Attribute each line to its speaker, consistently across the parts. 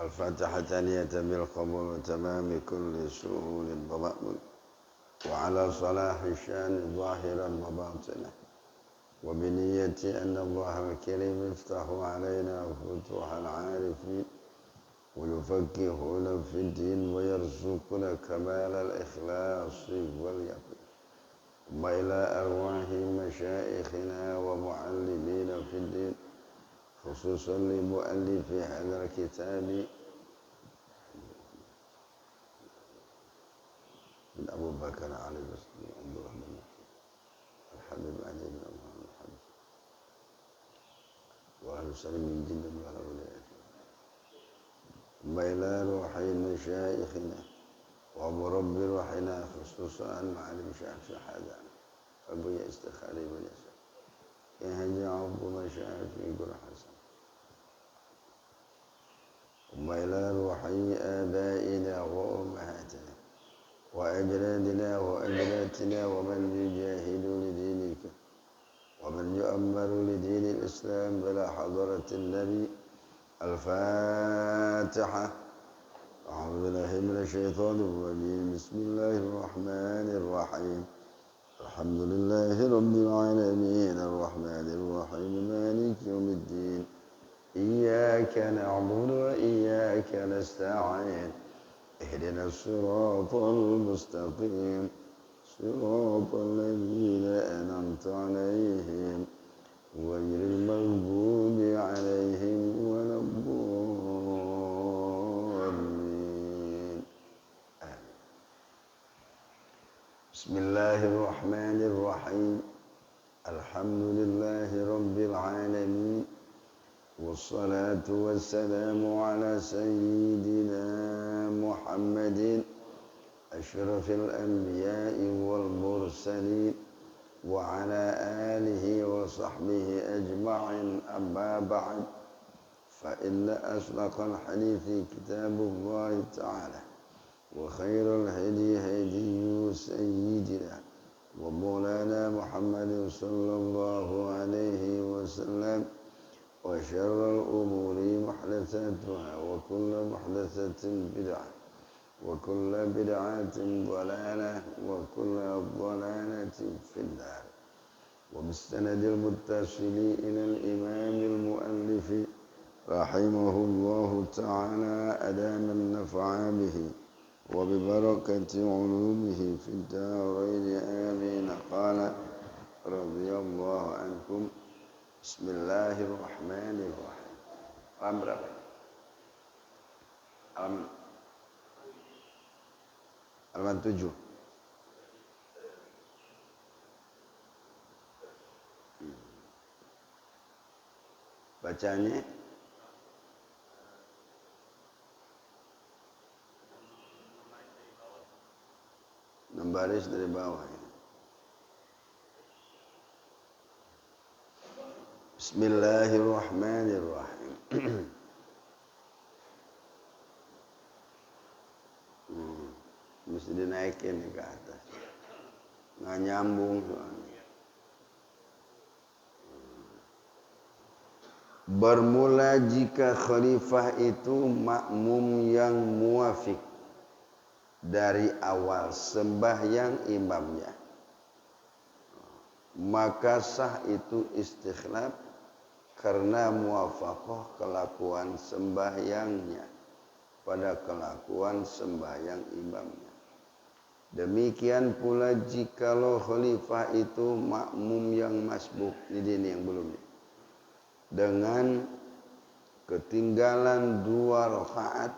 Speaker 1: الفاتحة ثانية بالقبول وتمام كل سهول ومأمول وعلى صلاح الشان ظاهرا وباطنا وبنية أن الله الكريم يفتح علينا فتوح العارفين ويفكهنا في الدين ويرزقنا كمال الإخلاص واليقين ثم إلى أرواح مشايخنا ومعلمين في الدين خصوصا لمؤلف هذا الكتاب من أبو بكر علي بن عبد الرحمن الحبيب علي بن محمد الحبيب وأهل سلم من جند والأولياء ثم إلى روح مشايخنا ومربي روحنا خصوصا معلم شيخ شهادة أبويا استخاري بن يسار يهجع أبو مشايخ يقول حسن ثم إلى روح آبائنا وأمهاتنا وأجدادنا وأجدادنا ومن يجاهد لدينك ومن يؤمر لدين الإسلام بلا حضرة النبي الفاتحة أعوذ بالله من الشيطان الرجيم بسم الله الرحمن الرحيم الحمد لله رب العالمين الرحمن الرحيم مالك يوم الدين إياك نعبد وإياك نستعين اهدنا الصراط المستقيم صراط الذين أنعمت عليهم غير المغضوب عليهم ولا الضالين آمين. بسم الله الرحمن الرحيم الحمد لله رب العالمين والصلاة والسلام على سيدنا محمد أشرف الأنبياء والمرسلين وعلى آله وصحبه أجمعين أما بعد فإن أصدق الحديث كتاب الله تعالى وخير الهدي هدي سيدنا ومولانا محمد صلى الله عليه وسلم وشر الأمور محدثاتها وكل محدثة بدعة وكل بدعة ضلالة وكل ضلالة في النار وبالسند المتصل إلى الإمام المؤلف رحمه الله تعالى أدام النفع به وببركة علومه في الدارين آمين قال رضي الله عنكم Bismillahirrahmanirrahim. Alam berapa? Halaman 7. Bacanya baris dari bawah ya. Bismillahirrahmanirrahim. Mesti dinaikin ke atas. Nggak nyambung soalnya. Bermula jika khalifah itu makmum yang muafik dari awal sembahyang imamnya, maka sah itu istikhlaf karena muwafaqah kelakuan sembahyangnya pada kelakuan sembahyang imamnya. Demikian pula jikalau khalifah itu makmum yang masbuk, ini yang belum, dengan ketinggalan 2 rakaat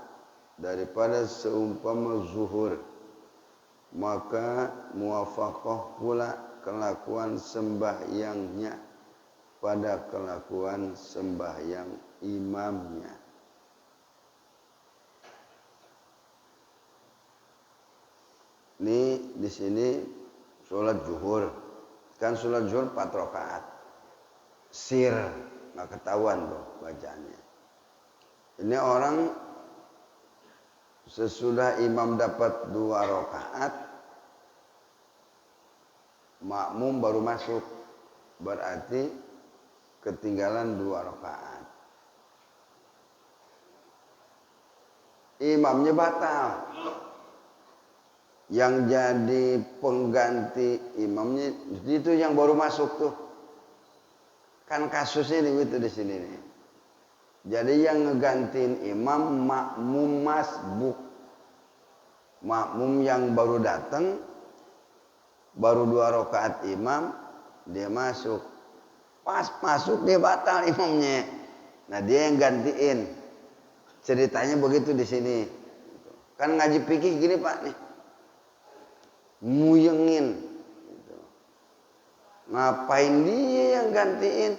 Speaker 1: daripada seumpama zuhur, maka muwafaqah pula kelakuan sembahyangnya pada kelakuan sembahyang imamnya. Ini di sini sholat zuhur, kan sholat zuhur 4 rakaat, sir nggak ketahuan tuh bacaannya. Ini orang sesudah imam dapat 2 rakaat, makmum baru masuk, berarti ketinggalan 2 rakaat. imamnya batal. Yang jadi pengganti imamnya itu yang baru masuk tuh. Kan kasusnya itu di sini nih. Jadi yang ngegantiin imam makmum masbuk. Makmum yang baru datang, baru 2 rakaat imam, dia masuk. Pas masuk dia batal imamnya. Nah dia yang gantiin. Ceritanya begitu di sini. Kan ngaji fikih gini Pak nih. Muyengin. Ngapain dia yang gantiin?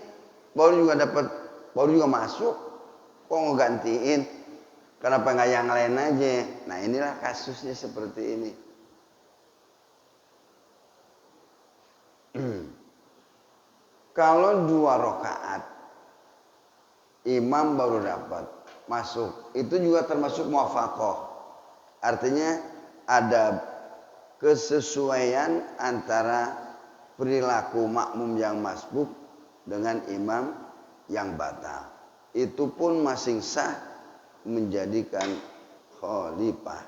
Speaker 1: Baru juga masuk. Kok ngegantiin? Kenapa nggak yang lain aja? Nah inilah kasusnya seperti ini. Kalau 2 rakaat imam baru dapat masuk, itu juga termasuk muwafaqah. Artinya ada kesesuaian antara perilaku makmum yang masbuk dengan imam yang batal. Itu pun masih sah menjadikan khalifah.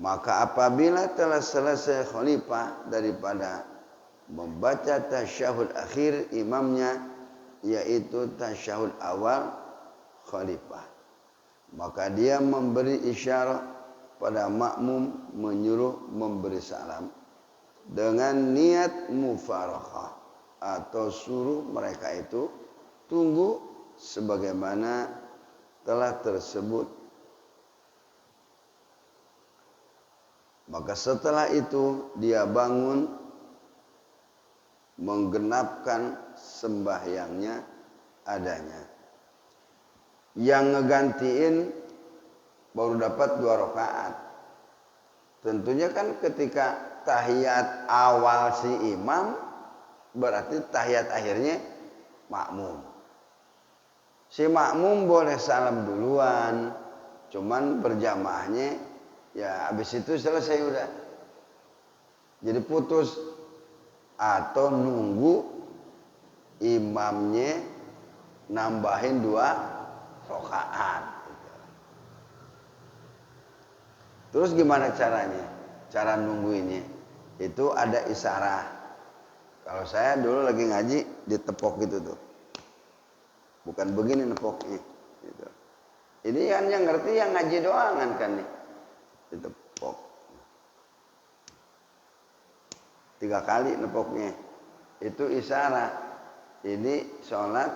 Speaker 1: Maka apabila telah selesai khalifah daripada membaca tasyahud akhir imamnya, yaitu tasyahud awal khalifah, maka dia memberi isyarat pada makmum menyuruh memberi salam dengan niat mufarakah, atau suruh mereka itu tunggu sebagaimana telah tersebut. Maka setelah itu dia bangun menggenapkan sembahyangnya adanya. Yang ngegantiin baru dapat 2 rakaat. Tentunya kan ketika tahiyat awal si imam, berarti tahiyat akhirnya makmum. Si makmum boleh salam duluan, cuman berjamaahnya ya habis itu selesai udah. Jadi putus, atau nunggu imamnya nambahin 2 rakaat. Terus gimana caranya? Cara nungguinnya itu ada isyarah. Kalau saya dulu lagi ngaji ditepok gitu tuh. Bukan begini nepoknya gitu. Ini kan yang ngerti yang ngaji doangan kan nih. Ditepok 3 kali nepoknya. Itu isyarat. Ini sholat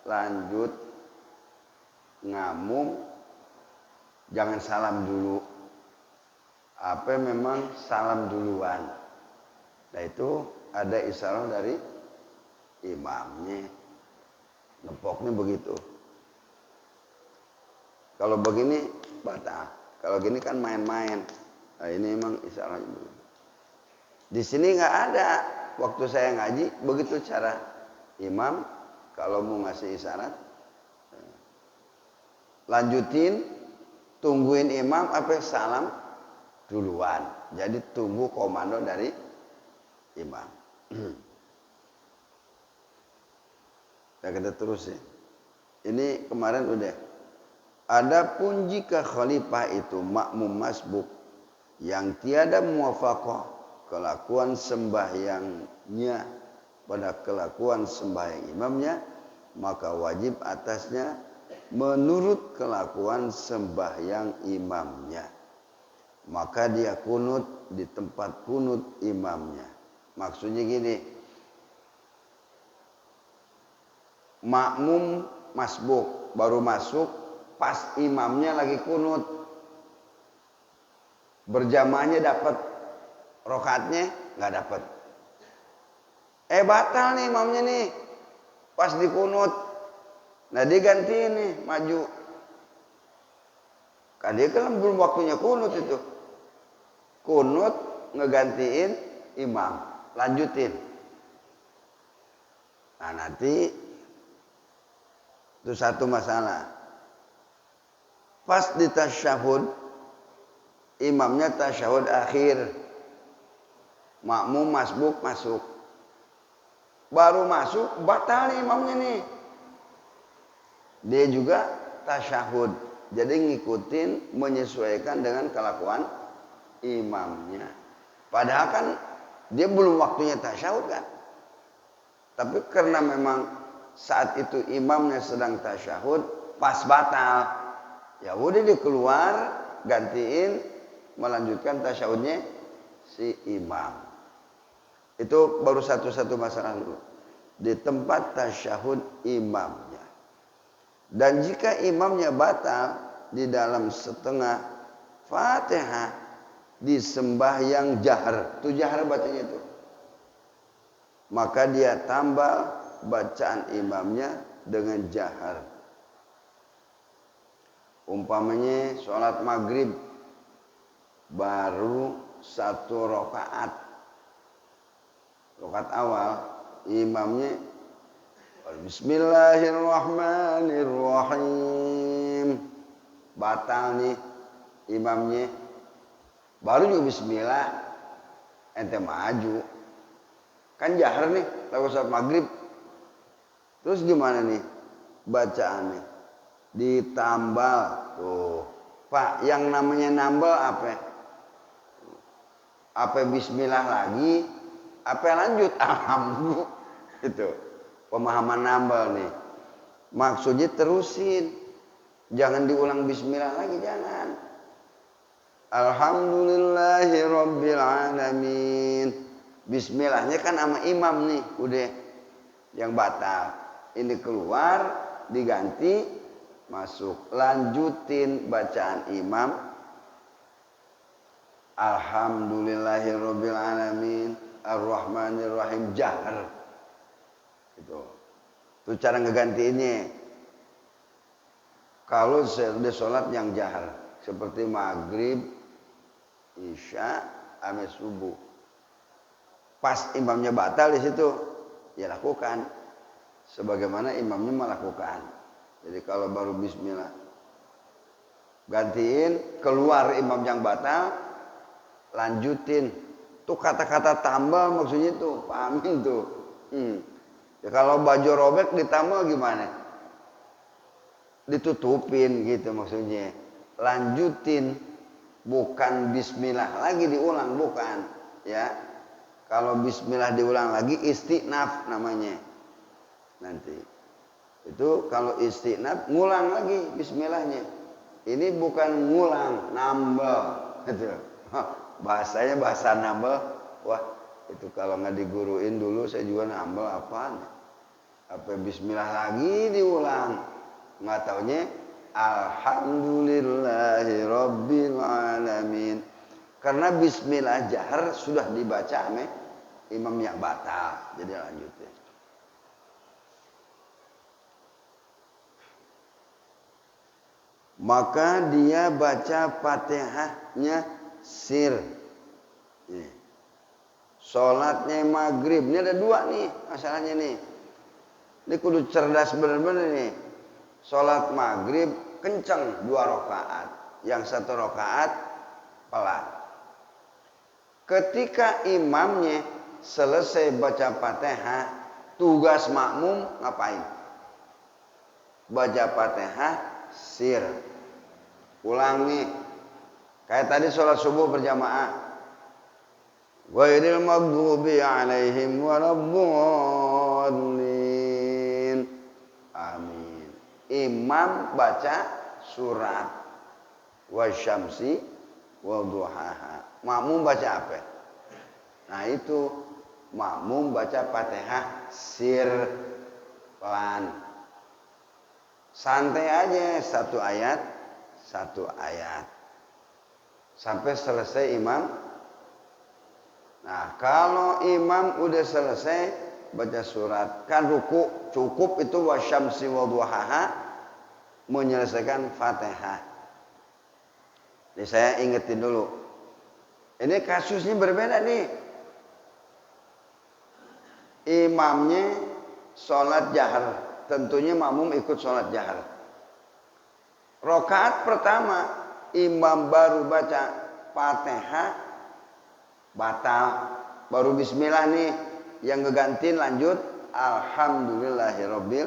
Speaker 1: lanjut ngamum, jangan salam dulu. Apa memang salam duluan. Nah itu ada isyarat dari imamnya. Nepoknya begitu. Kalau begini batal. Kalau gini kan main-main. Nah ini emang isyaratnya begitu. Di sini nggak ada. Waktu saya ngaji begitu cara imam kalau mau ngasih isyarat. Lanjutin, tungguin imam apa salam duluan. Jadi tunggu komando dari imam. Nah, kita terus ya. Ini kemarin udah. Adapun jika khalifah itu makmum masbuk yang tiada muwafaqah kelakuan sembahyangnya pada kelakuan sembahyang imamnya, maka wajib atasnya menurut kelakuan sembahyang imamnya. Maka dia kunut di tempat kunut imamnya. Maksudnya gini, makmum masbuk baru masuk pas imamnya lagi kunut, berjamaahnya dapat, rakaatnya nggak dapat. Batal nih imamnya nih pas dikunut. Nah dia gantiin nih maju. Kan dia kan belum waktunya kunut itu. Kunut ngegantiin imam, lanjutin. Nah nanti itu satu masalah. Pas di tasyahud, imamnya tasyahud akhir, makmum masbuk masuk. Baru masuk, batal nih imamnya nih. Dia juga tasyahud, Jadi ngikutin, menyesuaikan dengan kelakuan imamnya. Padahal kan dia belum waktunya tasyahud kan. Tapi karena memang saat itu imamnya sedang tasyahud, pas batal, ya udah dia keluar, gantiin, melanjutkan tasyahudnya si imam. Itu baru satu-satu masalah dulu. Di tempat tasyahud imamnya. Dan jika imamnya batal di dalam setengah Fatihah di sembahyang jahar, itu jahar bacanya itu. Maka dia tambah bacaan imamnya dengan jahar. Umpamanya sholat maghrib baru 1 rakaat. Rakaat awal imamnya Bismillahirrahmanirrahim. Batal nih imamnya. Baru juga bismillah, ente maju. Kan jahar nih, lagu sholat maghrib. Terus gimana nih bacaannya? Ditambal. Tuh. Pak, yang namanya nambal apa? Apa bismillah lagi? Apa lanjut? Alhamdulillah. Itu. Pemahaman nambal nih. Maksudnya terusin. Jangan diulang bismillah lagi, jangan. Alhamdulillahirabbil alamin. Bismillahnya kan sama imam nih, udah yang batal. Ini keluar, diganti, masuk. Lanjutin bacaan imam. Alhamdulillahirabbil alamin. Ar-Rahmanir-Rahim jahar. Itu cara ngegantiinnya. Kalau sudah sholat yang jahar seperti maghrib, isya, ame subuh, pas imamnya batal di situ, ya lakukan sebagaimana imamnya melakukan. Jadi kalau baru bismillah, gantiin, keluar imam yang batal, lanjutin. Tuh kata-kata tambal maksudnya tuh, pahamin tuh. Ya kalau baju robek ditambal gimana? Ditutupin gitu maksudnya. Lanjutin, bukan bismillah lagi diulang, bukan. Ya, kalau bismillah diulang lagi istinaf namanya. Nanti itu kalau istinaf ngulang lagi bismillahnya. Ini bukan ngulang, nambah. Gitu. Bahasanya bahasa nambah. Wah, itu kalau nggak diguruin dulu saya juga nambah apaan? Apa bismillah lagi diulang? Nggak taunya alhamdulillahirabbil alamin. Karena bismillah jahar sudah dibaca sama imam yang batal. Jadi lanjutin. Maka dia baca Fatihahnya sir. Sholatnya maghrib. Ini ada 2 nih masalahnya nih. Ini kudu cerdas bener-bener nih. Sholat maghrib kencang 2 rakaat. Yang 1 rakaat pelan. Ketika imamnya selesai baca Fatihah, tugas makmum ngapain? Baca Fatihah sir. Ulang nih. Kayak tadi sholat subuh berjamaah. Ghairil maghdubi alaihim waladdallin. Amin. Imam baca surat wasyamsi wadduhaha. Makmum baca apa? Nah itu makmum baca Fatihah sir pelan. Santai aja 1 ayat 1 ayat. Sampai selesai imam. Nah, kalau imam udah selesai baca surat, kan ruku cukup itu wasyamsi wadduhaha menyelesaikan Fatihah. Jadi saya ingetin dulu. Ini kasusnya berbeda nih. Imamnya sholat jahar, tentunya makmum ikut sholat jahar. Rakaat pertama imam baru baca Fatihah batal, baru bismillah nih, yang ngegantiin lanjut alhamdulillahirabbil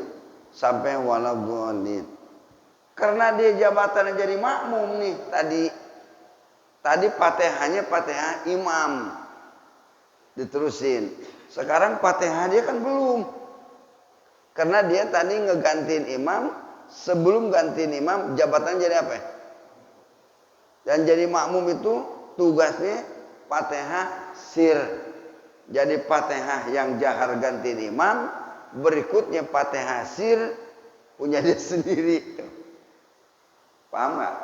Speaker 1: sampai waladhdallin. Karena dia jabatannya jadi makmum nih tadi Fatihahnya Fatihah imam diterusin. Sekarang Fatihah dia kan belum. Karena dia tadi ngegantiin imam, sebelum gantiin imam jabatan jadi apa? Dan jadi makmum itu tugasnya Fatihah sir. Jadi Fatihah yang jahar gantiin imam, berikutnya Fatihah sir punya dia sendiri. Paham gak?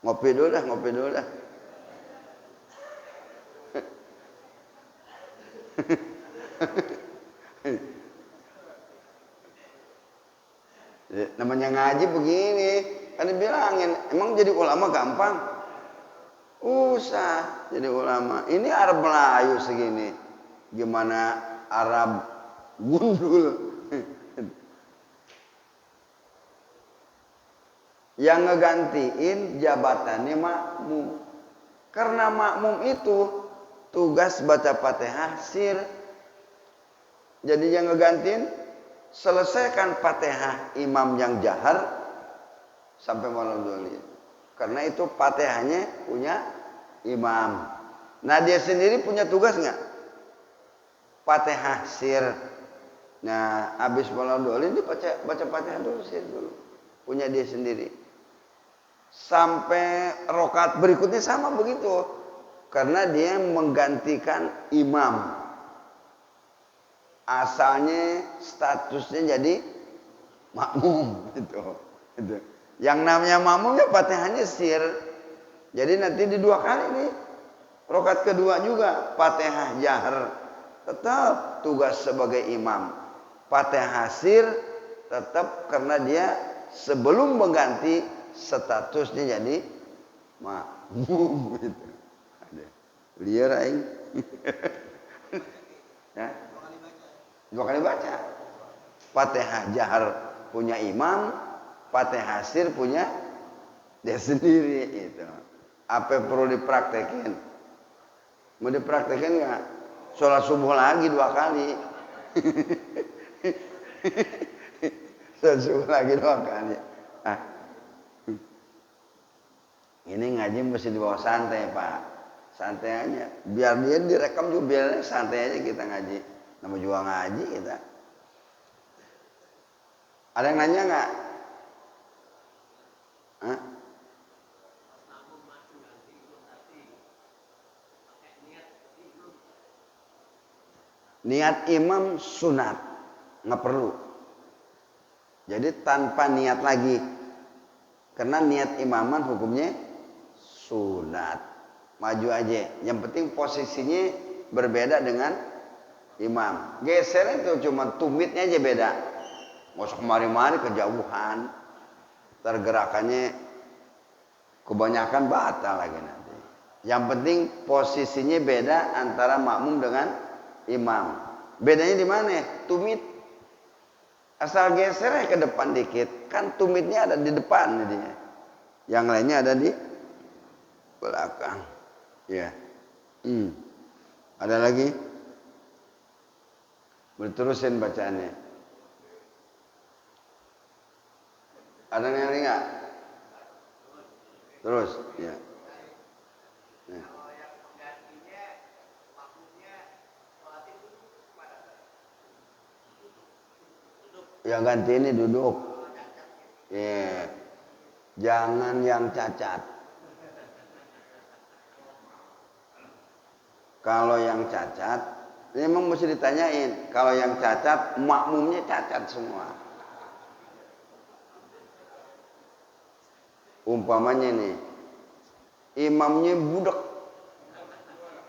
Speaker 1: Ngopi dulu dah. Namanya ngaji begini, kan dibilangin, emang jadi ulama gampang? Usah jadi ulama. Ini Arab Melayu segini, gimana Arab gundul? Yang ngegantiin jabatannya makmum. Karena makmum itu tugas baca Fatihah sir. Jadi yang ngegantiin selesaikan Fatihah imam yang jahar sampai malam doli. Karena itu Fatihahnya punya imam. Nah dia sendiri punya tugas nggak? Fatihah sir. Nah habis malam doli dia baca Fatihah dulu sir dulu. Punya dia sendiri. Sampai rokaat berikutnya sama begitu. Karena dia menggantikan imam. Asalnya statusnya jadi makmum itu. Yang namanya makmumnya Fatihahnya sir. Jadi nanti di dua kali nih. Rokaat kedua juga Fatihah jahar. Tetap tugas sebagai imam. Fatihah sir tetap karena dia sebelum mengganti statusnya jadi makmum gitu. Liar aing. Ya. Dua kali baca. Fatihah jahar punya imam, Fatihah sir punya dia sendiri itu. Apa yang perlu dipraktekin? Mau dipraktekin nggak? Sholat subuh lagi 2 kali. Sholat subuh lagi 2 kali. Ini ngaji mesti dibawa santai Pak. Santai aja. Biar dia direkam juga biar santai aja kita ngaji. Nama juga ngaji kita. Ada yang nanya nggak? Niat imam sunat. Nggak perlu. Jadi tanpa niat lagi. Karena niat imaman hukumnya sunat. Maju aja. Yang penting posisinya berbeda dengan imam. Geser itu cuma tumitnya aja beda. Nggak usah kemari-mari kejauhan. Tergerakannya kebanyakan batal lagi nanti. Yang penting posisinya beda antara makmum dengan imam. Bedanya di mana? Tumit. Asal geser ke depan dikit. Kan tumitnya ada di depan jadinya. Yang lainnya ada di belakang. Ya. Ada lagi? Berterusin bacaannya. Ada yang lain nggak? Terus, ya. Yang ganti ini duduk. Yeah. Jangan yang cacat. Kalau yang cacat, memang mesti ditanyain. Kalau yang cacat, makmumnya cacat semua. Umpamanya nih, imamnya budak,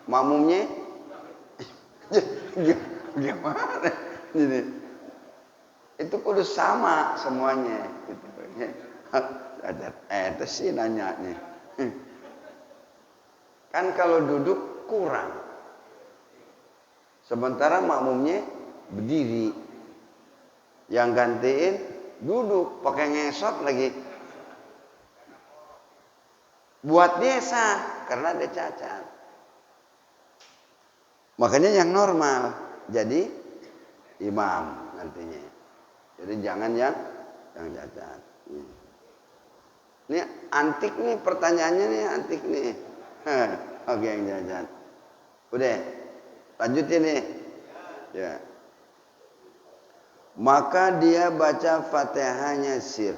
Speaker 1: makmumnya gimana? Jadi, itu kudu sama semuanya. Gitu. Itu sih nanya nih. Kan kalau duduk kurang. Sementara makmumnya berdiri. Yang gantiin duduk pakai ngesot lagi. Buat dia sah karena dia cacat. Makanya yang normal jadi imam nantinya. Jadi jangan yang yang cacat. Ini antik nih pertanyaannya nih antik nih. Oke yang cacat. Udah, lanjutin nih. Ya. Maka dia baca Fatihahnya sir.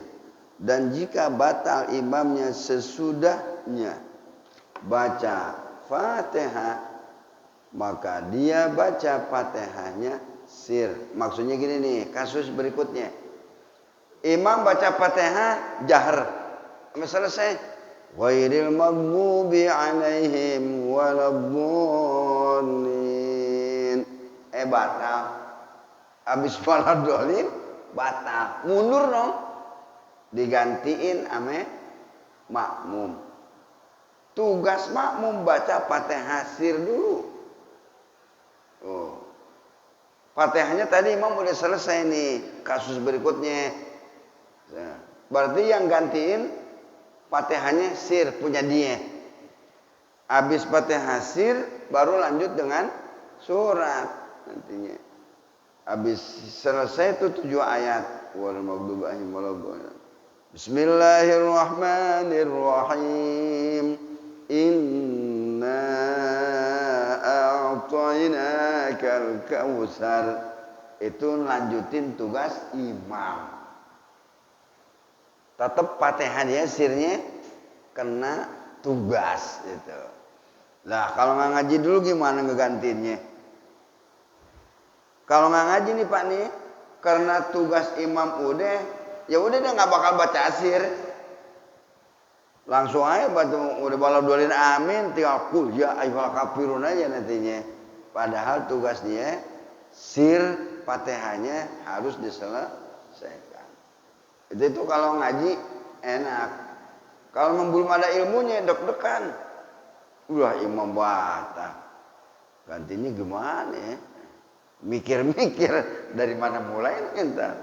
Speaker 1: Dan jika batal imamnya sesudahnya baca Fatihah, maka dia baca Fatihahnya sir. Maksudnya gini nih, kasus berikutnya. Imam baca Fatihah jahar. Sampai selesai. Ghairil maghdubi alaihim waladdallin. Batal. Habis waladdallin batal. Mundur dong. Digantiin ame makmum. Tugas makmum baca Fatihah sir dulu. Fatihahnya tadi imam udah selesai nih. Kasus berikutnya. Berarti yang gantiin Fatihahnya sir punya dia. Habis Fatihah sir baru lanjut dengan surat nantinya. Habis selesai itu 7 ayat. Wal maghdubi alaihim waladdallin. Bismillahirrahmanirrahim. Inna a'tainakal kautsar. Itu lanjutin tugas imam. Tetap Fatihah dia sirnya kena tugas gitu. Lah kalau nggak ngaji dulu gimana ngegantinya? Kalau nggak ngaji nih Pak nih, karena tugas imam udah, ya udah dia nggak bakal baca asir. Langsung aja baca udah waladdallin amin, tinggal kul ya ayyuhal kafirun aja nantinya. Padahal tugas dia sir Fatihahnya harus diselesaikan. Itu kalau ngaji enak. Kalau belum ada ilmunya deg-degan. Udah imam batal. Gantinya gimana ya? Mikir-mikir dari mana mulai entar.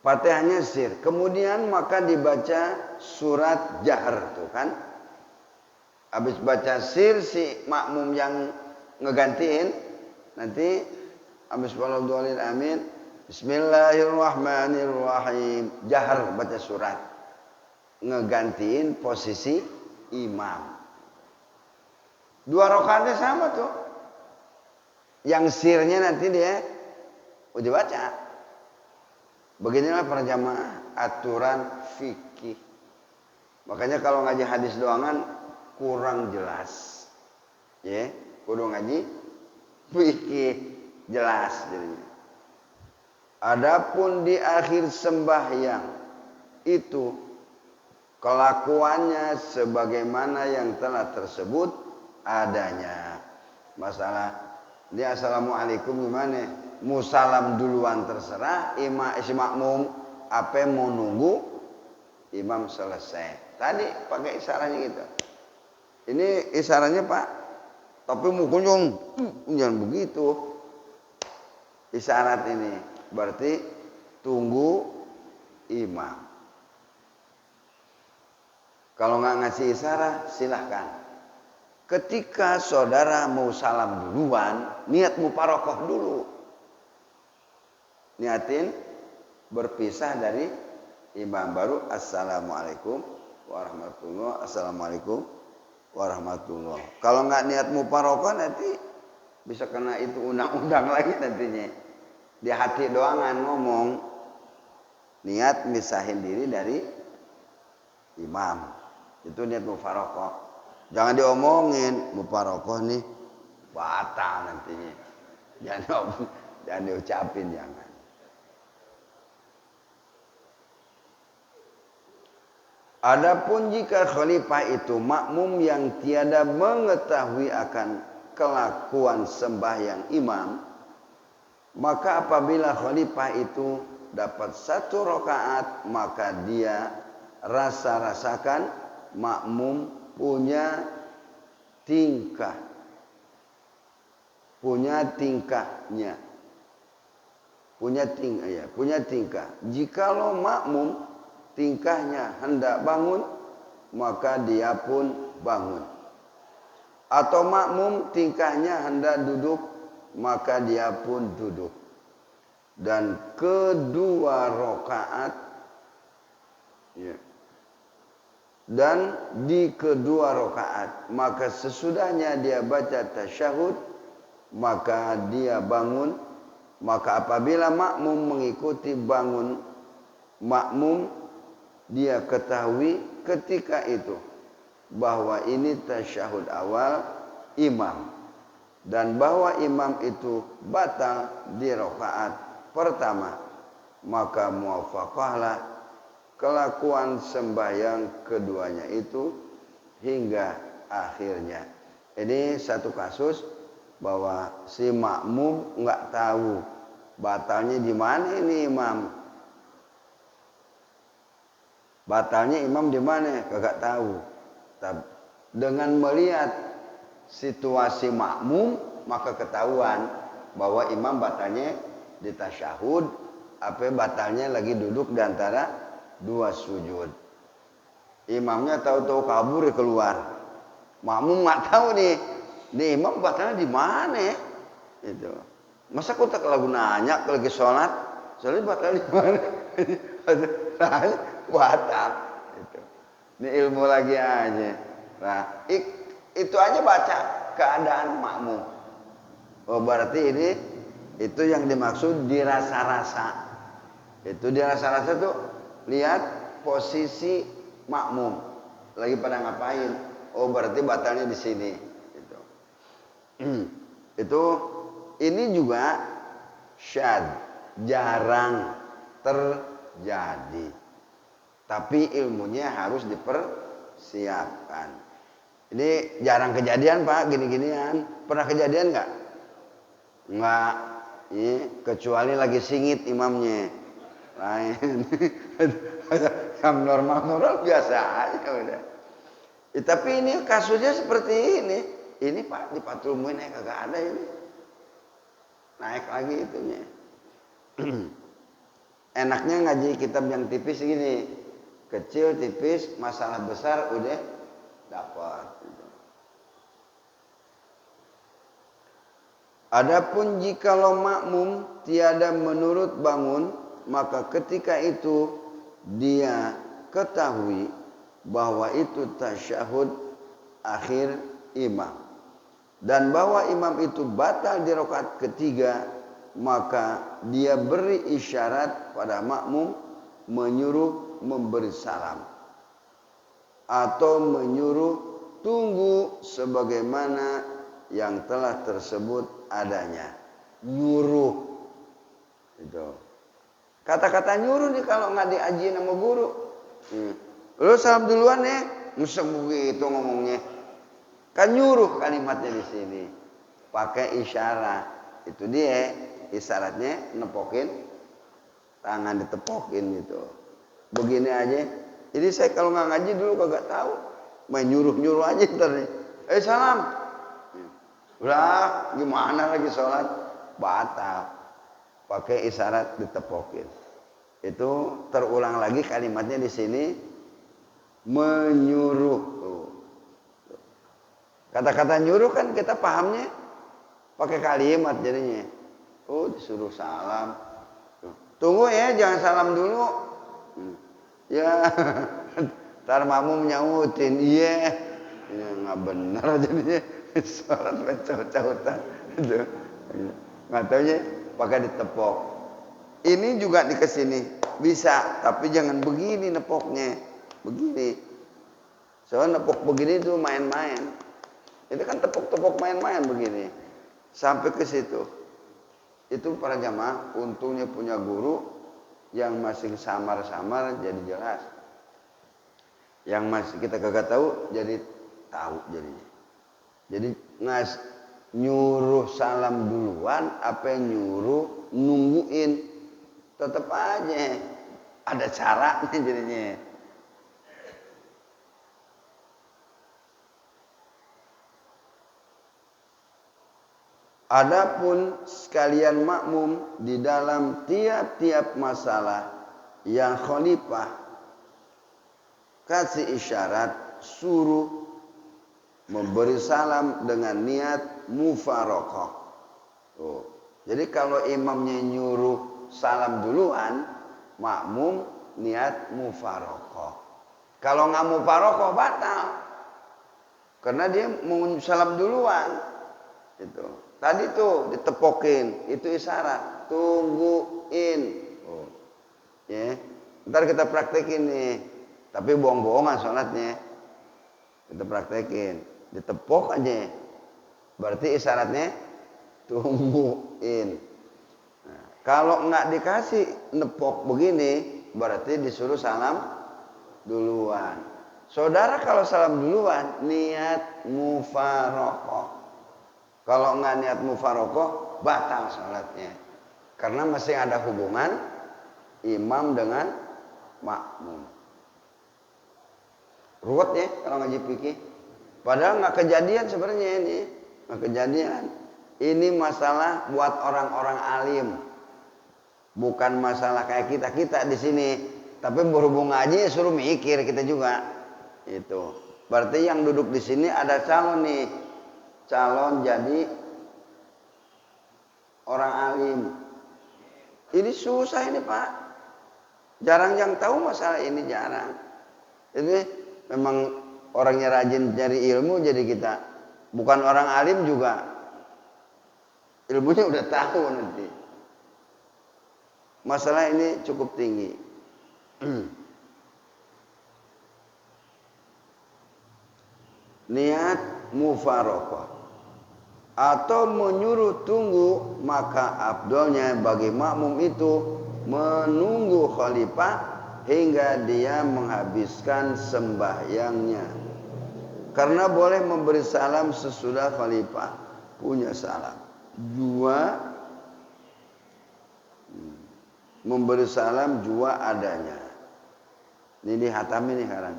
Speaker 1: Fatihahnya sir. Kemudian maka dibaca surat jahar tuh kan. Habis baca sir si makmum yang ngegantiin nanti habis waladdallin amin. Bismillahirrahmanirrahim. Jahar baca surat. Ngegantiin posisi imam. 2 rakaatnya sama tuh. Yang sirnya nanti dia udah baca. Beginilah para jamaah aturan fikih. Makanya kalau ngaji hadis doangan kurang jelas. Ya, kudu ngaji fikih jelas jadinya. Adapun di akhir sembahyang itu kelakuannya sebagaimana yang telah tersebut adanya. Masalah dia assalamualaikum gimana? Musalam duluan terserah. Si makmum apa mau nunggu imam selesai. Tadi pakai isyaratnya gitu. Ini isyaratnya Pak. Tapi mukulnya jangan begitu. Isyarat ini berarti tunggu imam. Kalau nggak ngasih isyarat silahkan. Ketika saudara mau salam duluan, niat muparokoh dulu. Niatin berpisah dari imam baru. Assalamualaikum warahmatullahi. Assalamualaikum warahmatullahi. Kalau nggak niat muparokoh nanti bisa kena itu undang-undang lagi nantinya. Di hati doangan ngomong niat misahin diri dari imam. Itu niat muparokoh. Jangan diomongin muparokoh nih batal nantinya. Jangan diucapin jangan. Adapun jika khalifah itu makmum yang tiada mengetahui akan kelakuan sembahyang imam, maka apabila khalifah itu dapat 1 rakaat, maka dia rasakan makmum punya tingkah. Jikalau makmum tingkahnya hendak bangun, maka dia pun bangun. Atau makmum tingkahnya hendak duduk, maka dia pun duduk. Dan kedua rakaat, ya, dan di kedua rakaat, maka sesudahnya dia baca tasyahud, maka dia bangun. Maka apabila makmum mengikuti bangun makmum, dia ketahui ketika itu bahwa ini tasyahud awal imam, dan bahwa imam itu batal di rakaat pertama, maka muwafaqahlah kelakuan sembahyang keduanya itu hingga akhirnya. Ini satu kasus bahwa si makmum nggak tahu batalnya di mana ini imam. Batalnya imam di mana? Kagak tahu. Dengan melihat situasi makmum, maka ketahuan bahwa imam batalnya di tasyahud, apa batalnya lagi duduk di antara dua sujud. Imamnya tahu-tahu kabur keluar. Makmum nggak tahu nih imam batalnya di mana? Itu. Masa aku tak lagu nanya lagi sholat, soalnya batalnya di mana? Batal. Itu. Ini ilmu lagi aja. Nah, itu aja baca keadaan makmum. Oh, berarti ini itu yang dimaksud dirasa-rasa. Itu dirasa-rasa tuh lihat posisi makmum lagi pada ngapain. Oh, berarti batalnya di sini. Gitu. Itu ini juga syadz, jarang terjadi. Tapi ilmunya harus dipersiapkan. Ini jarang kejadian Pak, gini-ginian. Pernah kejadian nggak? Nggak. Ini kecuali lagi singit imamnya. Lain. Yang normal-normal biasa aja udah. Tapi ini kasusnya seperti ini. Ini Pak di Fathul Muin kagak ada ini. Naik lagi itunya. Enaknya ngaji kitab yang tipis gini. Kecil, tipis, masalah besar udah dapat. Adapun jikalau makmum tiada menurut bangun, maka ketika itu dia ketahui bahwa itu tasyahud akhir imam, dan bahwa imam itu batal di rakaat ketiga, maka dia beri isyarat pada makmum menyuruh memberi salam atau menyuruh tunggu sebagaimana yang telah tersebut adanya. Nyuruh itu. Kata-kata nyuruh nih kalau nggak diajiin sama guru. Lu salam duluan ya, musang begitu ngomongnya. Kan nyuruh kalimatnya di sini. Pakai isyarat. Itu dia isyaratnya nepokin tangan, ditepokin gitu. Begini aja. Jadi saya kalau nggak ngaji dulu kagak tahu. Main nyuruh-nyuruh aja ntar nih. Salam. Udah gimana lagi sholat? Batal. Pakai isyarat ditepokin. Itu terulang lagi kalimatnya di sini. Menyuruh. Kata-kata nyuruh kan kita pahamnya pakai kalimat jadinya. Oh, disuruh salam. Tunggu ya, jangan salam dulu. Ya, ntar makmum nyautin, iya, nggak benar jadinya sholat caut-cautan, itu, nggak taunya pakai ditepok. Ini juga di kesini bisa, tapi jangan begini nepoknya, begini. Soalnya nepok begini tuh main-main, itu kan tepok-tepok main-main begini, sampai ke situ. Itu para jamaah untungnya punya guru yang masih samar-samar jadi jelas. Yang masih kita kagak tahu jadi tahu jadinya. Jadi nyuruh salam duluan apa nyuruh nungguin, tetap aja ada caranya jadinya. Adapun sekalian makmum di dalam tiap-tiap masalah yang khalifah kasih isyarat suruh memberi salam dengan niat mufaraqah. Tuh. Jadi kalau imamnya nyuruh salam duluan, makmum niat mufarokoh. Kalau nggak mufarokoh batal, karena dia mau salam duluan. Itu. Tadi tuh ditepokin, itu isyarat, tungguin. Oh. Ya. Ntar kita praktekin nih, tapi bohong-bohongan sholatnya. Kita praktekin, ditepok aja. Berarti isyaratnya tungguin. Nah, kalau nggak dikasih nepok begini, berarti disuruh salam duluan. Saudara kalau salam duluan, niat mufarokoh. Kalau nggak niat mufarokoh, batal sholatnya. Karena masih ada hubungan imam dengan makmum. Ruwet ya kalau ngaji fikih. Padahal nggak kejadian sebenarnya ini. Nggak kejadian. Ini masalah buat orang-orang alim. Bukan masalah kayak kita di sini. Tapi berhubung ngaji suruh mikir kita juga. Itu. Berarti yang duduk di sini ada calon nih. Calon jadi orang alim. Ini susah ini Pak. Jarang yang tahu masalah ini, jarang. Ini memang orangnya rajin cari ilmu, jadi kita bukan orang alim juga ilmunya udah tahu nanti. Masalah ini cukup tinggi. Niat mufaroqah atau menyuruh tunggu, maka afdolnya bagi makmum itu menunggu khalifah hingga dia menghabiskan sembahyangnya. Karena boleh memberi salam sesudah khalifah punya salam. Jua memberi salam jua adanya. Ini dihatami nih sekarang.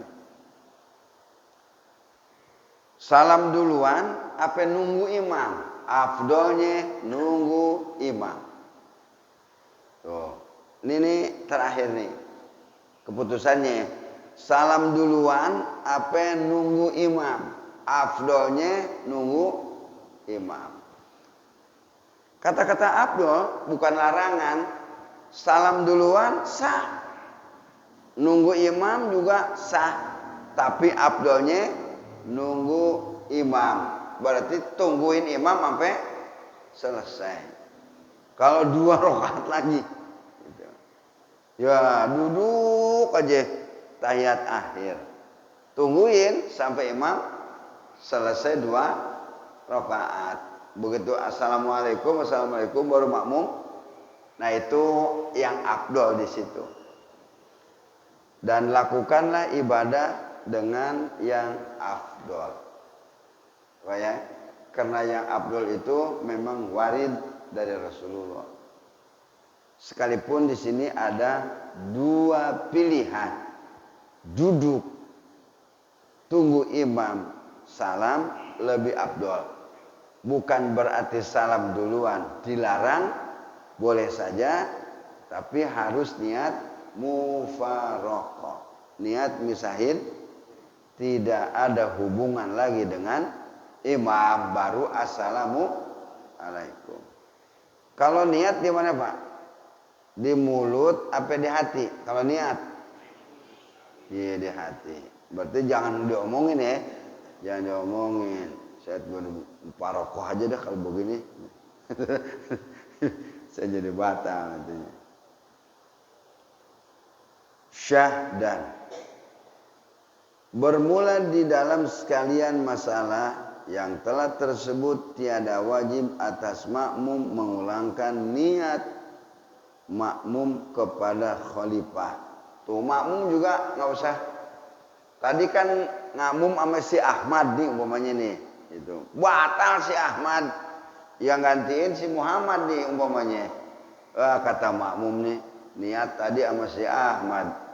Speaker 1: Salam duluan apa nunggu imam? Afdolnya nunggu imam. Tuh. Ini terakhir nih. Keputusannya salam duluan apa nunggu imam? Afdolnya nunggu imam. Kata-kata afdol bukan larangan. Salam duluan sah. Nunggu imam juga sah. Tapi afdolnya nunggu imam. Berarti tungguin imam sampai selesai. Kalau 2 rakaat lagi, ya duduk aja tahiyat akhir. Tungguin sampai imam selesai 2 rakaat. Begitu assalamualaikum baru makmum. Nah itu yang afdol di situ. Dan lakukanlah ibadah dengan yang afdol. Ya? Karena yang afdol itu memang warid dari Rasulullah. Sekalipun di sini ada 2 pilihan. Duduk, tunggu imam, salam lebih afdol. Bukan berarti salam duluan dilarang, boleh saja, tapi harus niat mufaroqah. Niat misahin, tidak ada hubungan lagi dengan imam, baru assalamualaikum. Kalau niat di mana Pak? Di mulut apa di hati? Kalau niat, iya di hati. Berarti jangan diomongin ya, jangan diomongin. Saya parokoh aja dah kalau begini. Saya jadi batal nantinya. Syahdan. Bermula di dalam sekalian masalah yang telah tersebut, tiada wajib atas makmum mengulangkan niat makmum kepada khalifah. Tuh makmum juga nggak usah. Tadi kan makmum sama si Ahmad nih umpamanya nih, itu batal si Ahmad, yang gantiin si Muhammad nih umpamanya. Kata makmum nih, niat tadi sama si Ahmad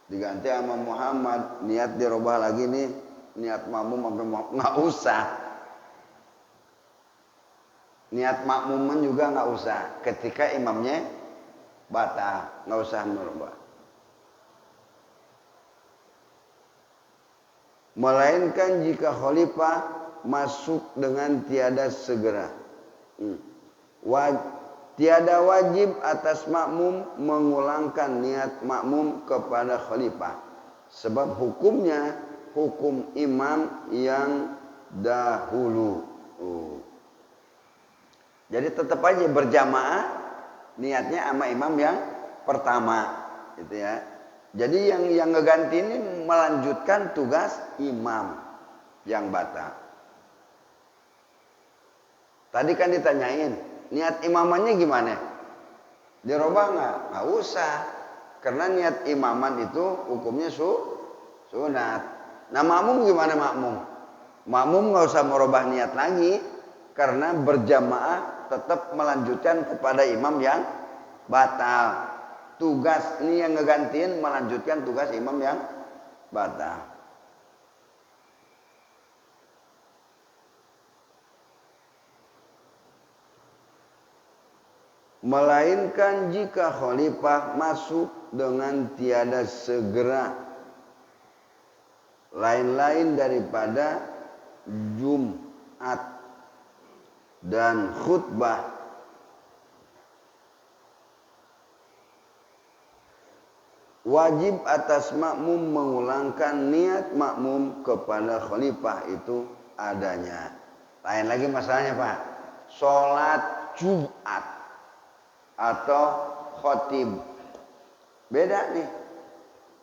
Speaker 1: diganti sama Muhammad, niat dirubah lagi nih, niat makmum sampai nggak usah. Niat makmuman juga nggak usah. Ketika imamnya batal, nggak usah merubah. Melainkan jika khalifah masuk dengan tiada segera. Tiada wajib atas makmum mengulangkan niat makmum kepada khalifah. Sebab hukumnya hukum imam yang dahulu. Jadi tetap aja berjamaah niatnya sama imam yang pertama, gitu ya. Jadi yang ngeganti ini melanjutkan tugas imam yang batal. Tadi kan ditanyain, niat imamannya gimana? Dirubah nggak? Nggak usah. Karena niat imaman itu hukumnya sunat. Nah makmum gimana makmum? Makmum nggak usah merubah niat lagi. Karena berjamaah tetap melanjutkan kepada imam yang batal. Tugas ini yang ngegantiin melanjutkan tugas imam yang batal. Melainkan jika khalifah masuk dengan tiada segera, lain-lain daripada Jumat dan khutbah, wajib atas makmum mengulangkan niat makmum kepada khalifah itu adanya. Lain lagi masalahnya Pak, sholat Jumat atau khotib. Beda nih.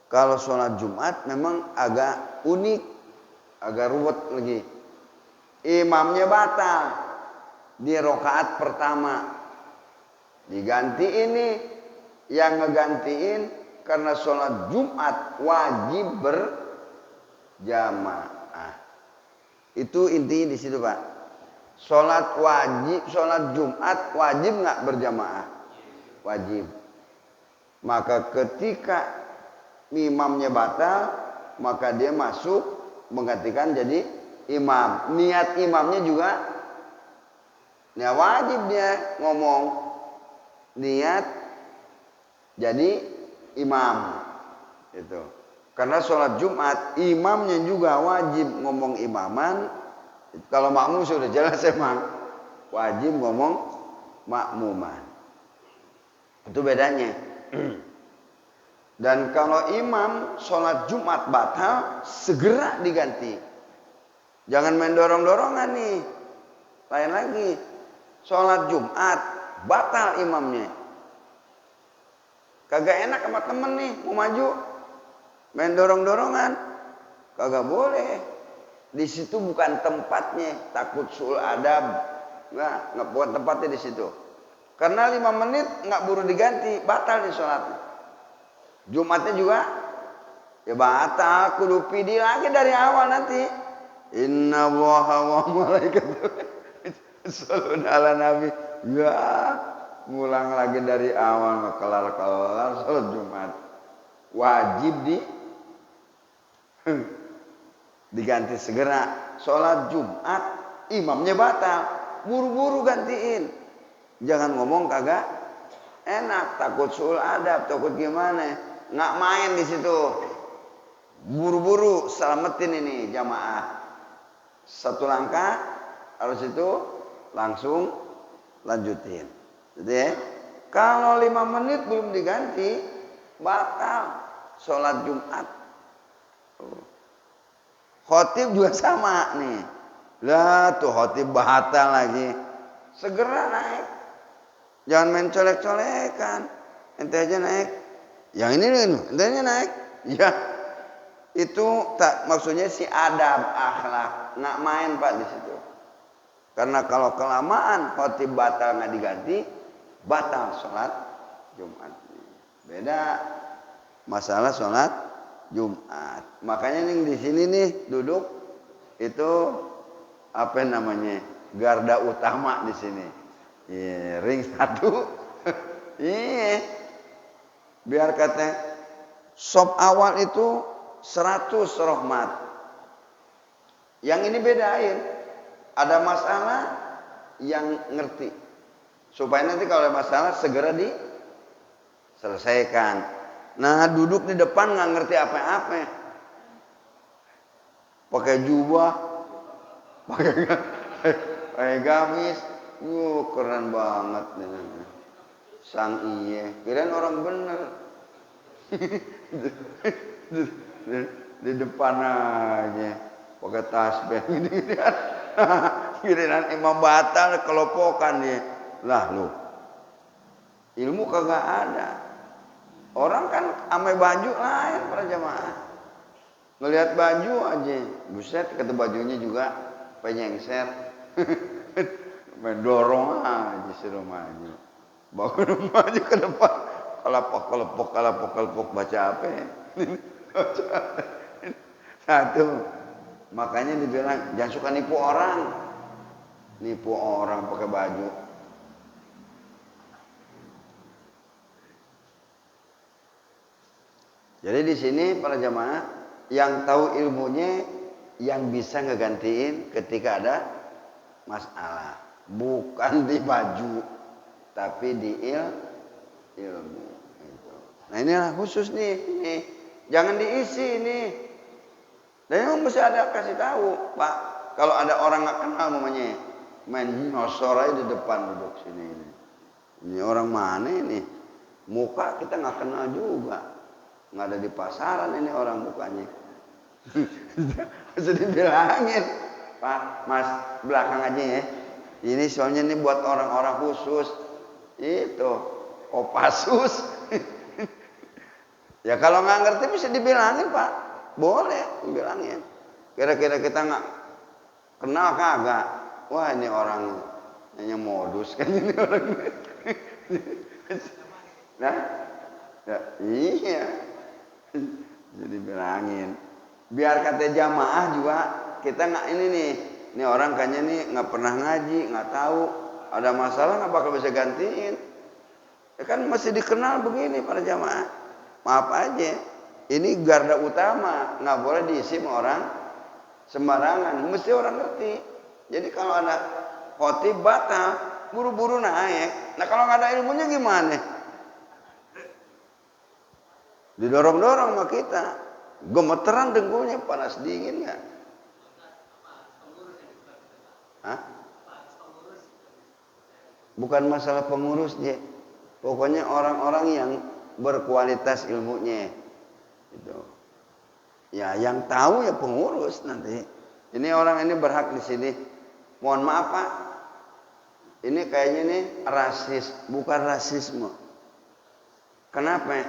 Speaker 1: Kalau sholat Jumat memang agak unik, agak ruwet lagi. Imamnya batal di rakaat pertama. Diganti ini, yang ngegantiin karena sholat Jumat wajib berjamaah. Itu intinya di situ Pak. Sholat Jumat wajib nggak berjamaah? Wajib. Maka ketika imamnya batal, maka dia masuk menggantikan jadi imam. Niat imamnya juga wajib dia ngomong niat jadi imam. Itu. Karena sholat Jumat imamnya juga wajib ngomong imaman. Kalau makmum sudah jelas emang wajib ngomong makmuman. Itu bedanya. Dan kalau imam sholat Jumat batal, segera diganti. Jangan main dorong-dorongan nih. Lain lagi. Sholat Jumat batal imamnya. Kagak enak sama temen nih mau maju. Main dorong-dorongan. Kagak boleh. Di situ bukan tempatnya. Takut sul adab. Nggak bukan tempatnya di situ. Karena 5 menit nggak buru diganti, batal di sholatnya. Jumatnya juga ya batal, kudu pidi lagi dari awal nanti. Inna Allaha wa malaikatahu yusholluna ala nabi. Ya, ngulang lagi dari awal, kelar-kelar sholat Jumat. Wajib diganti segera. Sholat Jumat imamnya batal, buru-buru gantiin. Jangan ngomong kagak enak, takut sul adab, takut gimana. Nggak main di situ. Buru-buru selamatin ini jamaah. Satu langkah harus itu langsung lanjutin. Jadi kalau 5 menit belum diganti batal sholat Jumat. Khotib juga sama nih. Lah tuh khotib batal lagi. Segera naik. Jangan main colek-colekan. Ente aja naik. Yang ini ente aja naik. Ya. Itu tak maksudnya si adab akhlak. Nggak main Pak di situ. Karena kalau kelamaan khotib batal nggak diganti, batal sholat Jumat. Beda masalah sholat Jumat. Makanya nih di sini nih duduk itu apa namanya? Garda utama di sini. Iya, ring 1. Iya. Biar kata sop awal itu 100 rahmat. Yang ini bedain. Ada masalah yang ngerti. Supaya nanti kalau ada masalah segera diselesaikan. Nah, duduk di depan nggak ngerti apa-apa. Pakai jubah, pakai gamis, Keren banget nih. Sang iye, kirain orang bener. Di depan aja pakai tasbih gini kan. Kirain imam batal kelopokan dia. Lah lu. Ilmu kagak ada. Orang kan ame baju lain para jamaah. Ngelihat baju aja, buset kata bajunya juga penyengser. Mendorong aja suruh maju. Bawa maju ke depan. Kalapok baca apa ya? Satu. Makanya dibilang jangan suka nipu orang. Nipu orang pakai baju. Jadi di sini para jamaah yang tahu ilmunya yang bisa ngegantiin ketika ada masalah, bukan di baju, tapi di ilmu. Nah inilah khusus nih, jangan diisi nih. Dan emang mesti ada kasih tahu, Pak. Kalau ada orang nggak kenal namanya, main nyosor aja di depan duduk sini. Ini orang mana ini? Muka kita nggak kenal juga. Nggak ada di pasaran ini orang mukanya. Harus dibilangin, Pak, Mas belakang aja ya. Ini soalnya ini buat orang-orang khusus. Itu Kopassus. Ya kalau nggak ngerti bisa dibilangin, Pak. Boleh dibilangin. Kira-kira kita nggak kenal kagak? Wah ini orang hanya modus kan ini orang. Nah, ya, iya. Jadi bilangin. Biar kata jamaah juga kita nggak ini orang kayaknya nih nggak pernah ngaji, nggak tahu ada masalah nggak bakal bisa gantiin. Ya kan masih dikenal begini para jamaah. Maaf aja, ini garda utama nggak boleh diisi sama orang sembarangan. Mesti orang ngerti. Jadi kalau ada khotib batal, buru-buru naik. Nah kalau nggak ada ilmunya gimana? Didorong-dorong sama kita. Gemeteran dengkulnya, panas dingin nggak? Hah? Bukan masalah pengurus dia. Pokoknya orang-orang yang berkualitas ilmunya. Gitu. Ya yang tahu ya pengurus nanti. Ini orang ini berhak di sini. Mohon maaf Pak. Ini kayaknya nih rasis, bukan rasisme. Kenapa?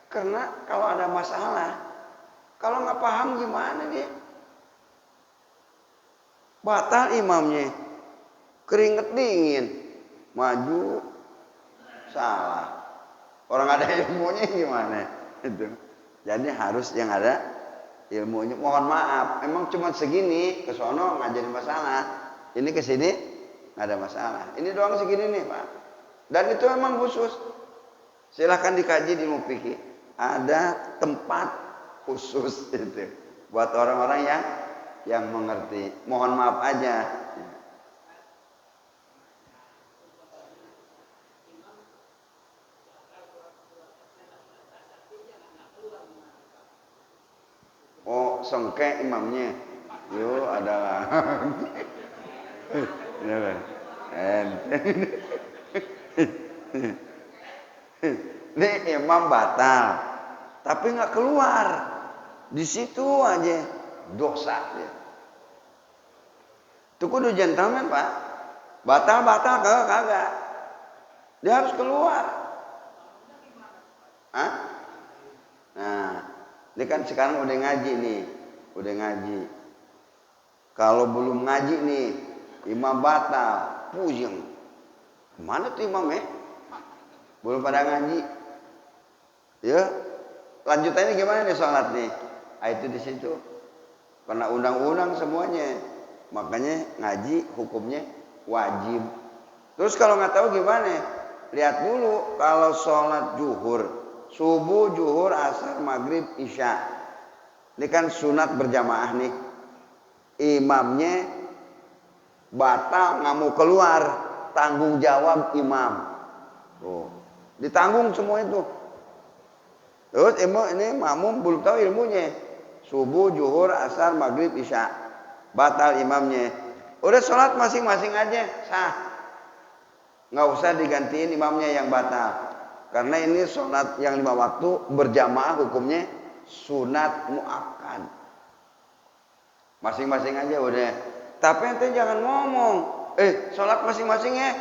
Speaker 1: Karena kalau ada masalah, kalau nggak paham gimana dia? Batal imamnya, keringet dingin, maju, salah. Orang ada ilmunya gimana? Itu. Jadi harus yang ada ilmunya. Mohon maaf, emang cuma segini, ke sono ngajarin masalah. Ini ke sini nggak ada masalah. Ini doang segini nih Pak. Dan itu emang khusus. Silahkan dikaji di ilmu fikih. Ada tempat khusus itu buat orang-orang yang mengerti. Mohon maaf aja. Oh, sengke imamnya. Yo adalah. Ini imam batal, tapi nggak keluar. Di situ aja dosa dia. Itu kudu gentleman Pak. Batal kagak. Dia harus keluar. Hah? Nah, ini kan sekarang udah ngaji nih, udah ngaji. Kalau belum ngaji nih, imam batal, puyeng. Mana tuh imamnya? Belum pada ngaji. Ya, lanjutannya gimana nih sholat nih? Itu di situ. Karena undang-undang semuanya. Makanya ngaji hukumnya wajib. Terus kalau nggak tahu gimana? Lihat dulu kalau sholat zuhur, subuh, zuhur, asar, maghrib, isya. Ini kan sunat berjamaah nih. Imamnya batal nggak mau keluar, tanggung jawab imam. Tuh, ditanggung semua itu. Terus ini makmum belum tahu ilmunya. Subuh, zuhur, asar, maghrib, isya. Batal imamnya. Udah sholat masing-masing aja, sah. Nggak usah digantiin imamnya yang batal. Karena ini sholat yang 5 waktu berjamaah hukumnya sunat muakkad. Masing-masing aja udah. Tapi ente jangan ngomong, sholat masing-masing ya.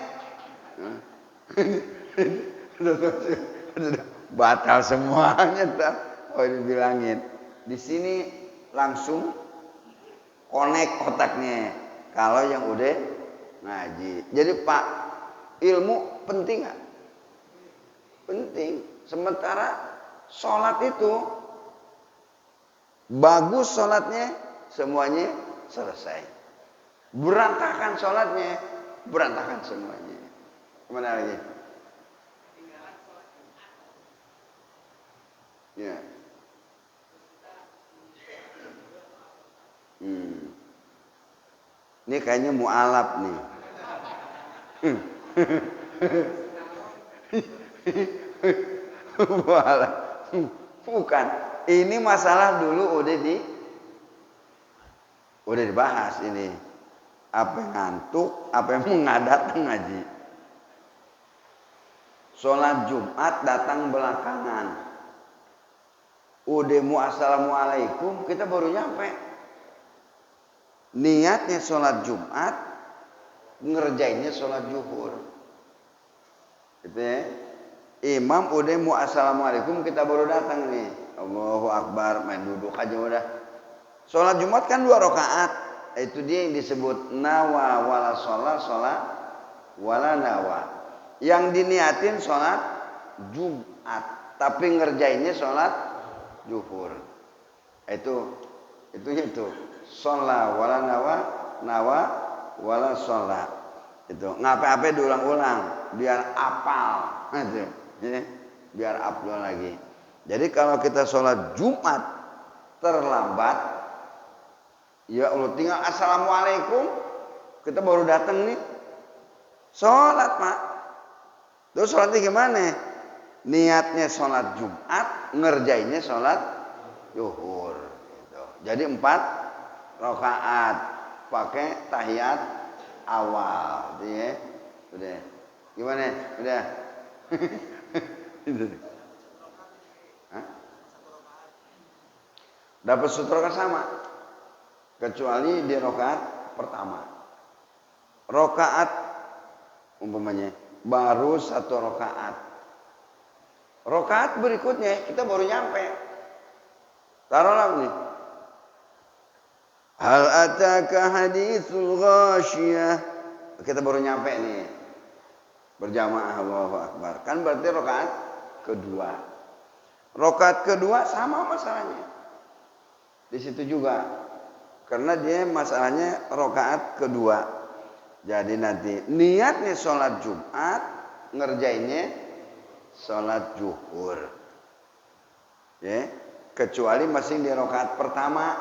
Speaker 1: Batal semuanya. Oh dibilangin. Di sini langsung connect otaknya. Kalau yang udah ngaji. Jadi Pak, ilmu penting nggak? Penting. Sementara sholat itu bagus sholatnya, semuanya selesai. Berantakan sholatnya, berantakan semuanya. Kemana lagi? Ya. Ini kayaknya mualaf nih. Mualaf. Bukan. Ini masalah dulu udah dibahas ini. Apa yang ngantuk, apa yang mengadat ngaji. Sholat Jumat datang belakangan. Udah assalamualaikum, kita baru nyampe. Niatnya sholat Jumat, ngerjainnya sholat zuhur. Gitu ya. Imam udah assalamualaikum, kita baru datang nih. Allahu Akbar, main duduk aja udah. Sholat Jumat kan 2 rakaat. Itu dia yang disebut nawa wala sholat wala nawa. Yang diniatin sholat Jumat, tapi ngerjainnya sholat zuhur. Itu. Sholat wala nawa wala sholat. Itu ngapain diulang-ulang biar apal. Itu. Biar afdol lagi. Jadi kalau kita sholat Jumat terlambat, ya Allah tinggal assalamualaikum, kita baru datang nih, sholat Pak. Terus sholatnya gimana? Niatnya sholat Jumat, ngerjainnya sholat zuhur. Gitu. Jadi 4 rakaat, pakai tahiyat awal, gitu ya. Udah, gimana? Udah. Dapat sutra kan sama, kecuali di rakaat pertama. Rakaat umpamanya baru 1 rakaat. Rakaat berikutnya kita baru nyampe. Taruhlah nih. Hal ataka haditsul ghasyiyah. Kita baru nyampe nih. Berjamaah Allahu Akbar. Kan berarti rakaat kedua. Rakaat kedua sama masalahnya. Di situ juga. Karena dia masalahnya rakaat kedua. Jadi nanti niatnya sholat Jumat, ngerjainnya sholat zuhur. Ya, kecuali masih di rakaat pertama.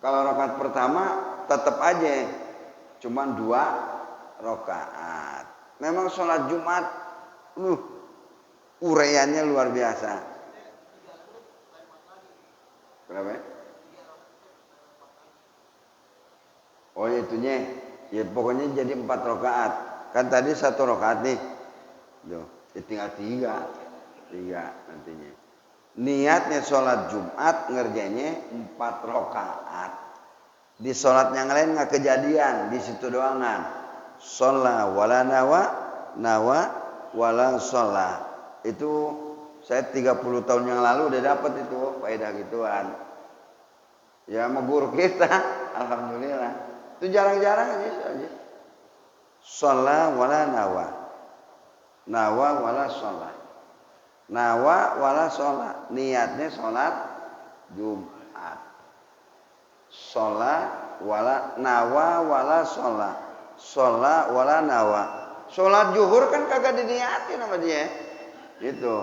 Speaker 1: Kalau rakaat pertama tetap aja cuman 2 rakaat. Memang sholat Jumat uraiannya luar biasa. Berapa ya? Oh itunya, ya pokoknya jadi 4 rakaat. Kan tadi 1 rakaat nih. Tuh, ya tinggal 3 nantinya. Niatnya sholat Jumat, ngerjainnya 4 rakaat. Di sholat yang lain nggak kejadian, di situ doang kan. Sholat wala nawa wala sholat. Itu saya 30 tahun yang lalu udah dapat itu faedah gituan. Ya sama guru kita, alhamdulillah. Itu jarang-jarang aja. Sholat wala nawa wala sholat. Nawa wala sholat. Niatnya sholat Jumat. Sholat wala nawa wala sholat. Sholat wala nawa. Sholat zuhur kan kagak diniatin sama dia. Gitu.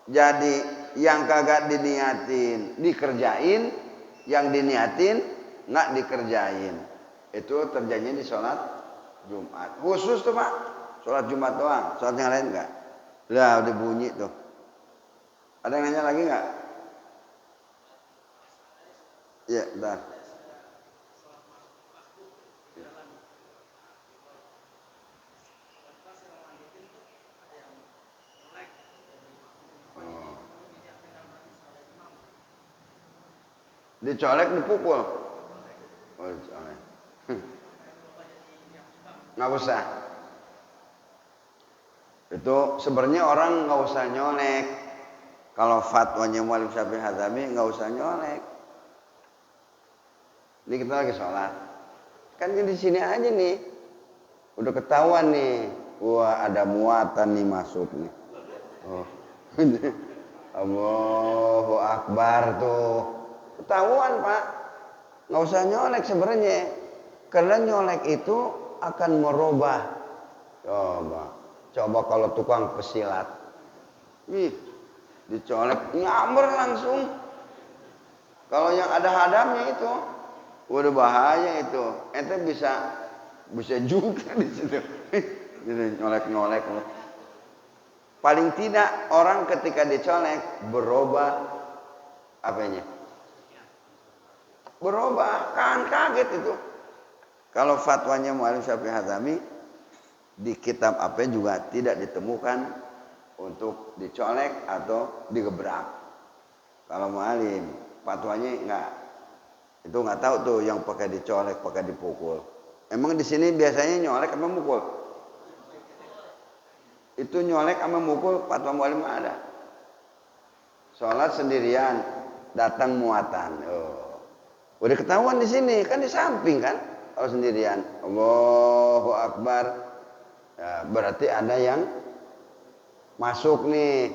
Speaker 1: Jadi yang kagak diniatin dikerjain, yang diniatin nggak dikerjain. Itu terjadinya di sholat Jumat. Khusus tuh Pak, sholat Jumat doang. Sholat yang lain nggak. Lah udah bunyi tuh. Ada yang nanya lagi nggak? Ya, bentar. Dicolek, dipukul. Oh, dicolek. Nggak usah. Itu sebenarnya orang nggak usah nyolek. Kalau fatwanya Mu'alim Syafi'i Hadzami nggak usah nyolek. Ini kita lagi sholat. Kan di sini aja nih. Udah ketahuan nih. Wah, ada muatan nih masuk nih. Oh. Allahu Akbar tuh. Ketahuan, Pak. Nggak usah nyolek sebenarnya. Karena nyolek itu akan merubah. Coba kalau tukang pesilat. Ih, dicolek nyamber langsung. Kalau yang ada hadamnya itu, udah bahaya itu. Ente bisa juga di situ. Nyolek-nyolek. Paling tidak orang ketika dicolek berubah apanya? Berubah, kan kaget itu. Kalau fatwanya Mu'alim Syafi'i Hadzami di kitab apa juga tidak ditemukan untuk dicolek atau digebrak. Kalau Mu'alim fatwanya enggak. Itu enggak tahu tuh yang pakai dicolek, pakai dipukul. Emang di sini biasanya nyolek apa mukul? Itu nyolek sama mukul fatwa Mu'alim ada. Sholat sendirian, datang muatan. Oh. Udah ketahuan di sini, kan di samping kan? Kalau sendirian, Allahu Akbar. Ya, berarti ada yang masuk nih.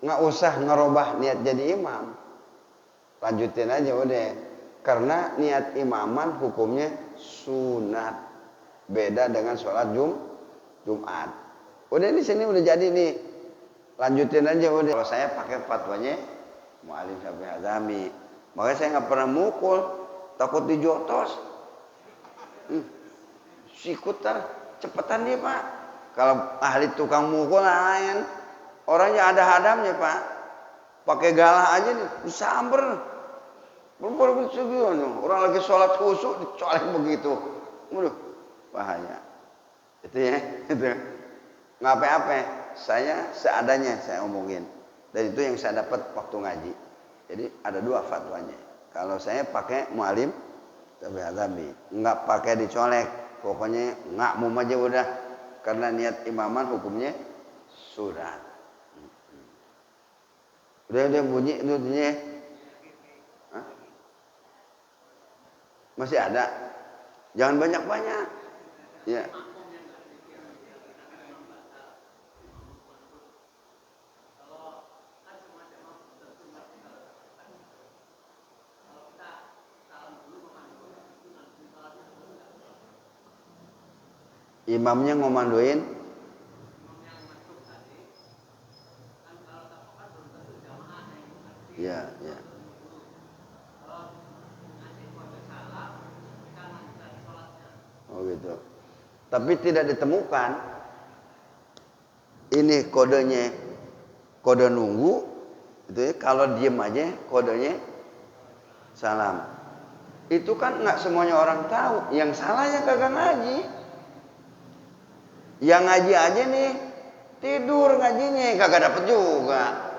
Speaker 1: Nggak usah ngerubah niat jadi imam. Lanjutin aja udah. Karena niat imaman hukumnya sunat. Beda dengan sholat Jumat. Udah di sini udah jadi nih. Lanjutin aja udah. Kalau saya pakai fatwanya Mu'alim Syafi'i Hadzami. Makanya saya nggak pernah mukul, takut dijotos. Sikutar cepetan dia, Pak. Kalau ahli tukang mukul lain, orangnya ada hadamnya, Pak. Pakai galah aja nih, disamber. Orang lagi sholat khusyuk dicolek begitu. Waduh, bahaya. Itu ya, itu. Nggak apa-apa, saya seadanya saya omongin. Dan itu yang saya dapat waktu ngaji. Jadi ada dua fatwanya. Kalau saya pakai Mu'alim Syafi'i Hadzami, nggak pakai dicolek. Pokoknya ngakmum aja udah. Karena niat imaman hukumnya surat. Udah bunyi itu bunyi. Hah? Masih ada. Jangan banyak-banyak. Ya. Imamnya ngomandoin. Ya, ya. Oh gitu. Tapi tidak ditemukan. Ini kodenya kode nunggu. Itu ya, kalau diem aja kodenya salam. Itu kan nggak semuanya orang tahu. Yang salahnya kagak ngaji. Yang ngaji aja nih tidur ngajinya kagak dapet juga.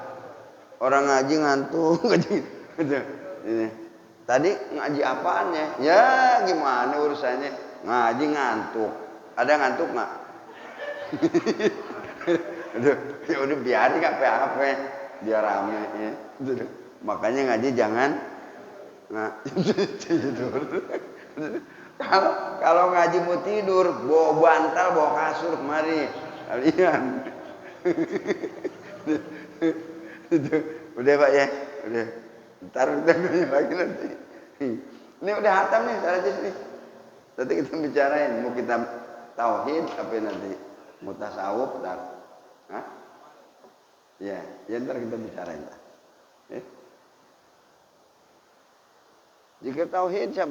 Speaker 1: Orang ngaji ngantuk ngaji. Ini. Tadi ngaji apaannya? Ya gimana urusannya? Ngaji ngantuk. Ada ngantuk nggak? Ya udah biarin nggak apa-apa. Biar rame ya. Makanya ngaji jangan tidur. Kalau ngaji mau tidur, bawa bantal, bawa kasur kemari. Kalian. Udah Pak ya, udah. Ntar kita lagi nanti. Ini udah hatam nih, Sarajis nih. Nanti kita bicarain, mau kita tauhid apa nanti? Mau tasawuf, ntar. Hah? Ya, ntar kita bicarain. Jika tauhid siapa?